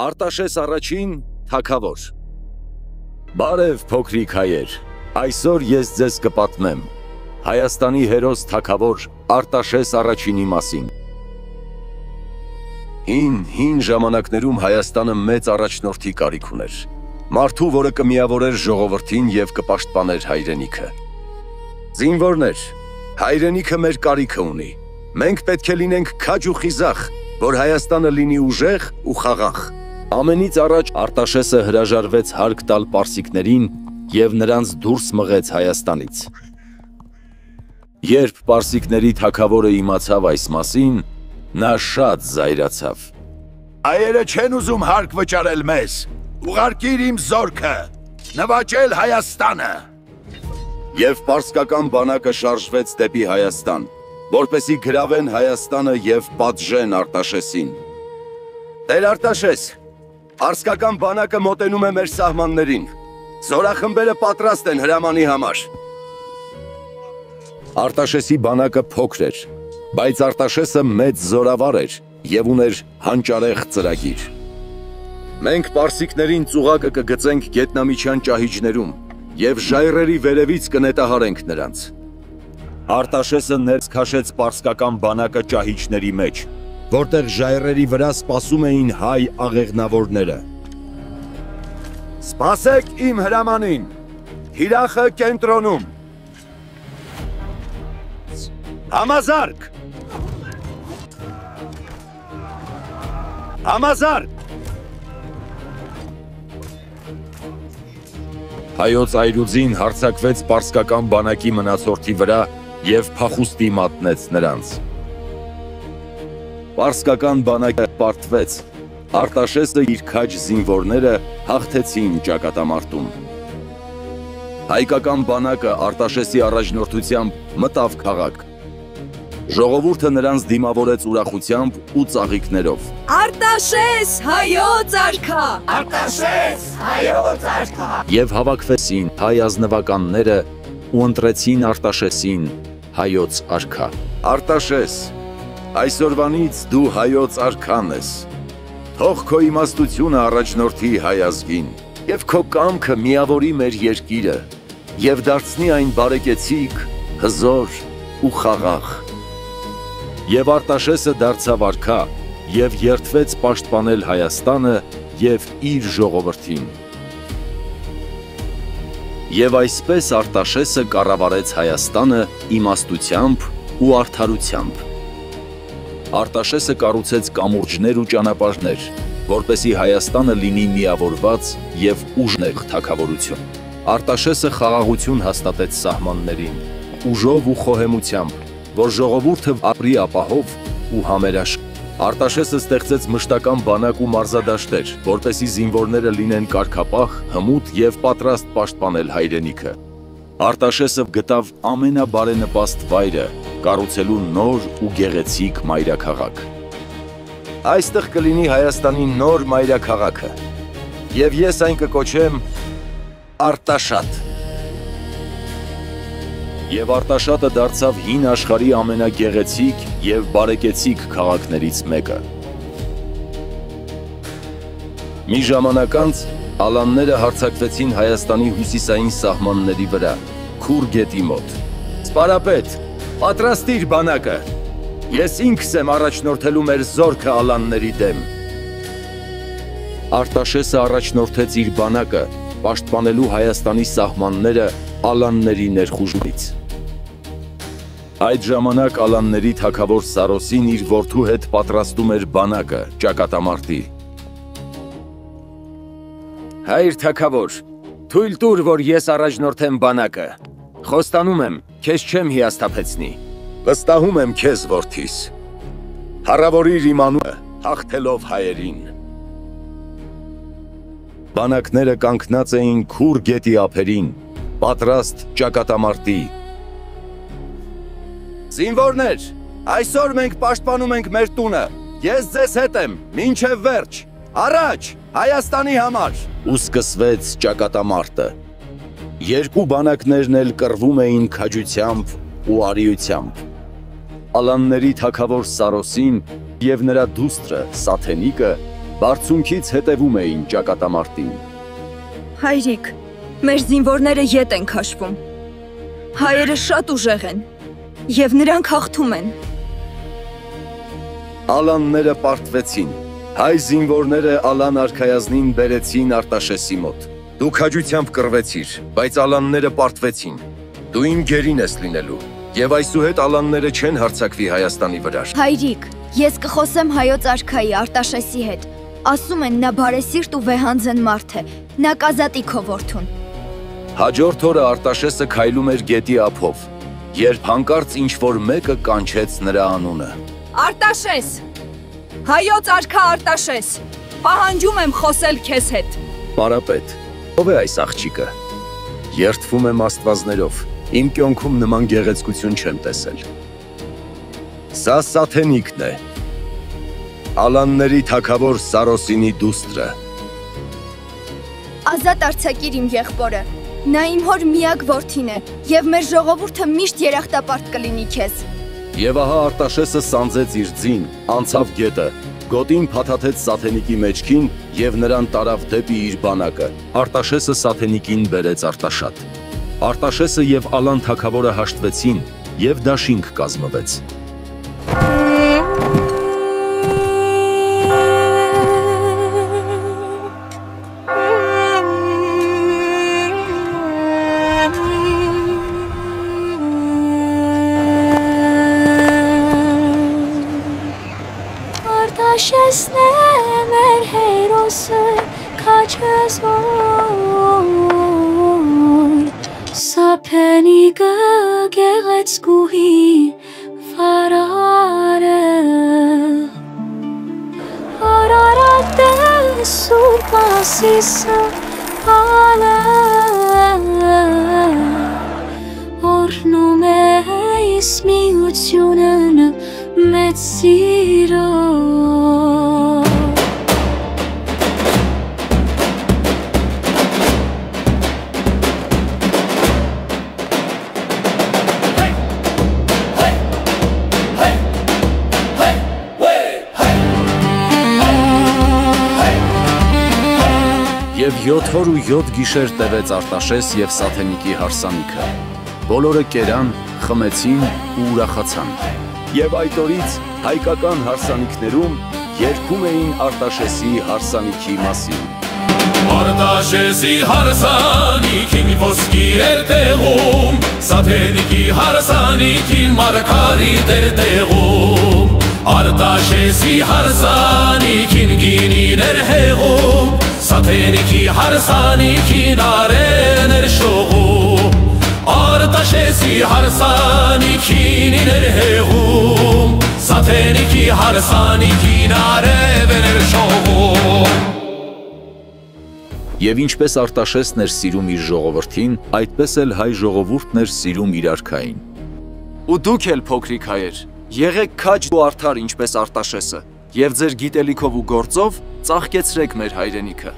Արտաշես առաջին թագավոր։ Բարև փոքրիկ հայեր, այսօր ես ձեզ կպատմեմ Հայաստանի հերոս թագավոր Արտաշես առաջինի մասին։ Հին ժամանակներում Հայաստանը մեծ առաջնորդի կարիք ուներ, մարդու, որը կմիավորեր ժողովրդին և կպաշտպաներ հայրենիքը։ Զինվորներ, հայրենիքը մեր կարիքը ունի, մենք պետք է լինենք քաջ ու խիզախ, որ Հայաստանը լինի ուժեղ ու խաղաղ։ Ամենից առաջ Արտաշեսը հրաժարվեց հարկ տալ պարսիկներին և նրանց դուրս մղեց Հայաստանից։ Երբ պարսիկների թագավորը իմացավ այս մասին, նա շատ զայրացավ։ Հայերը չեն ուզում հարկ վճարել մեզ, ուղարկիր իմ զորքը, նվաճել Հայաստանը։ Եվ պարսկական բանակը շարժվեց դեպի Հայաստան, որպեսզի գրավեն Հայաստանը և պատժեն Արտաշեսին։ Տեր Արտաշես, պարսկական բանակը մոտենում է մեր սահմաններին, զորախմբերը պատրաստ են հրամանի համար։ Արտաշեսի բանակը փոքր էր, բայց Արտաշեսը մեծ զորավար էր և ուներ հանճարեղ ծրագիր։ Մենք պարսիկներին ծուղակը կգծենք գետնամիջյան ճահիճներում և ժայռերի վերևից կնետահարենք նրանց։ Արտաշեսը ներս քաշեց պարսկական բանակը ճահիճների մեջ, որտեղ ժայռերի վրա սպասում էին հայ աղեղնավորները։ Սպասեք իմ հրամանին, հիրախը կենտրոնում։ Համազարկ։ Համազարկ։ Հայոց այրուձին հարձակվեց պարսկական բանակի մնացորդի վրա և փախուստի մատնեց նրանց։ Պարսկական բանակը պարտվեց, Արտաշեսը իր քաջ զինվորները հաղթեցին ճակատամարտում։ Հայկական բանակը Արտաշեսի առաջնորդությամբ մտավ քաղաք։ Ժողովուրդը նրանց դիմավորեց ուրախությամբ ու ծաղիկներով։ Արտաշես, հայոց արքա! Արտաշես, հայոց արքա! Եվ հավաքվեցին հայ ազնվականները ու ընտրեցին Արտաշեսին հայոց արքա։ Արտաշես, այսօրվանից դու հայոց արքան ես։ Թող քո իմաստությունը առաջնորդի հայ ազգին, և քո կամքը միավորի մեր երկիրը, և դարձնի այն բարեկեցիկ, հզոր ու խաղաղ։ Եվ Արտաշեսը դարձավ արքա և երդվեց պաշտպանել Հայաստանը և իր ժողովրդին։ Եվ այսպես Արտաշեսը կառավարեց Հայաստանը իմաստությամբ ու արդարությամբ։ Արտաշեսը կառուցեց կամուրջներ ու ճանապարհներ, որպեսզի Հայաստանը լինի միավորված և ուժեղ թագավորություն։ Արտաշեսը խաղաղություն հաստատեց սահմաններին, ուժով ու խոհեմությամբ, որ ժողովուրդը ապրի ապահով ու համերաշխ։ Արտաշեսը ստեղծեց մշտական բանակ ու մարզադաշտեր, որպեսզի զինվորները լինեն կարգապահ, հմուտ և պատրաստ պաշտպանել հայրենիքը։ Արտաշեսը գտավ ամենաբարենպաստ վայրը կառուցելու նոր ու գեղեցիկ մայրաքաղաք։ Այստեղ կլինի Հայաստանի նոր մայրաքաղաքը, և ես այն կկոչեմ Արտաշատ։ Եվ Արտաշատը դարձավ հին աշխարհի ամենագեղեցիկ և բարեկեցիկ քաղաքներից մեկը։ Մի ժամանակ անց ալանները հարձակվեցին Հայաստանի հյուսիսային սահմանների վրա, Քուր գետի մոտ։ Սպարապետ, պատրաստիր բանակը, ես ինքս եմ առաջնորդելու մեր զորքը ալանների դեմ։ Արտաշեսը առաջնորդեց իր բանակը, պաշտպանելու Հայաստանի սահմանները ալանների ներխուժումից։ Այդ ժամանակ ալանների թագավոր Սարոսին իր որդու հետ պատրաստում էր բանակը ճակատամարտի։ Հայր թագավոր, թույլ տուր, որ ես առաջնորդեմ բանակը։ Խոստանում եմ, քեզ չեմ հիասթափեցնի։ Վստահում եմ քեզ, որդիս։ Փառավորիր իմ անունը, հաղթելով հայերին։ Բանակները կանգնած էին Քուր գետի ափերին, պատրաստ ճակատամարտի։ Զինվորներ, այսօր մենք պաշտպանում ենք մեր տունը։ Ես ձեզ հետ եմ, մինչև վերջ։ Առաջ, Հայաստանի համար։ Ու սկսվեց ճակատամարտը։ Երկու բանակներն էլ կռվում էին քաջությամբ ու արիությամբ։ Ալանների թագավոր Սարոսին և նրա դուստրը Սաթենիկը Բարձունքից հետևում էին ճակատամարտին։ Հայրիկ, մեր զինվորները ետ են քաշվում։ Հայերը շատ ուժեղ են, և նրանք հաղթում են։ Ալանները պարտվեցին։ Հայ զինվորները Ալան արքայազնին բերեցին Արտաշեսի մոտ։ Դու քաջությամբ կռվեցիր, բայց ալանները պարտվեցին։ Դու իմ գերին ես լինելու, և այսուհետ ալանները չեն հարձակվի Հայաստանի վրա։ Հայրիկ, ես կխոսեմ հայոց արքայի Արտաշեսի հետ։ Ասում են նա բարեսիրտ ու վեհանձն մարդ է, նա կազատի քո որդուն։ Հաջորդ օրը Արտաշեսը քայլում էր գետի ափով, երբ հանկարծ ինչ-որ մեկը կանչեց նրա անունը։ Արտաշես, հայոց արքա Արտաշես, պահանջում եմ խոսել քեզ հետ։ Պարապետ, ով է այս աղջիկը։ Երդվում եմ աստվածներով, իմ կյանքում նման գեղեցկություն չեմ տեսել։ Սա Սաթենիկն է, Ալանների թագավոր Սարոսինի դուստրը։ Ազատ արձակիր իմ եղբորը, նա իմ հոր միակ որդին է, և մեր ժողովուրդը միշտ երախտապարտ կլինի քեզ։ Եվ ահա Արտաշեսը սանձեց իր ձին, անցավ գետը, գոտին փաթաթեց Սաթենիկի մեջքին և նրան տարավ դեպի իր բանակը։ Արտաշեսը Սաթենիկին բերեց Արտաշատ։ Արտաշեսը և Ալան թագավորը հաշտվեցին և դաշինք կազմվեց։ Արտաշեսն է մեր հերոսը, քաջազոր, Սափենիկը գեղեցկուհի վարարը, Արարատը սուրբ Ասիսը ալը, օրհնում է այս միությունն մեծ սիրով։ Եվ 7 օր ու 7 գիշեր տևեց Արտաշես և Սաթենիկի հարսանիքը։ Բոլորը կերան, խմեցին ու ուրախացան։ Եվ այդ օրից հայկական հարսանիքներում երգում էին Արտաշեսի հարսանիքի մասին։ Արտաշեսի հարսանիքին ոսկի էր տեղում, Սաթենիկի հարսանիքին մարգարիտ էր տեղում, Արտաշեսի հարսանիքին գինին էր հեղում, Սաթենիկի հարսանիքին արեն էր շողում, Արտաշեսի հարսանիքին էր հեղում, Սաթենիկի հարսանիքին արևն էր շողում։ Եվ ինչպես Արտաշեսն էր սիրում իր ժողովրդին, այդպես էլ հայ ժողովուրդն էր սիրում իր արքային։ Ու դուք էլ փոքրիկ հայեր, եղեք քաջ ու արդար ինչպես Արտաշեսը, և ձեր գիտելիքով ու գործով ծաղկեցրեք մեր հայրենիքը։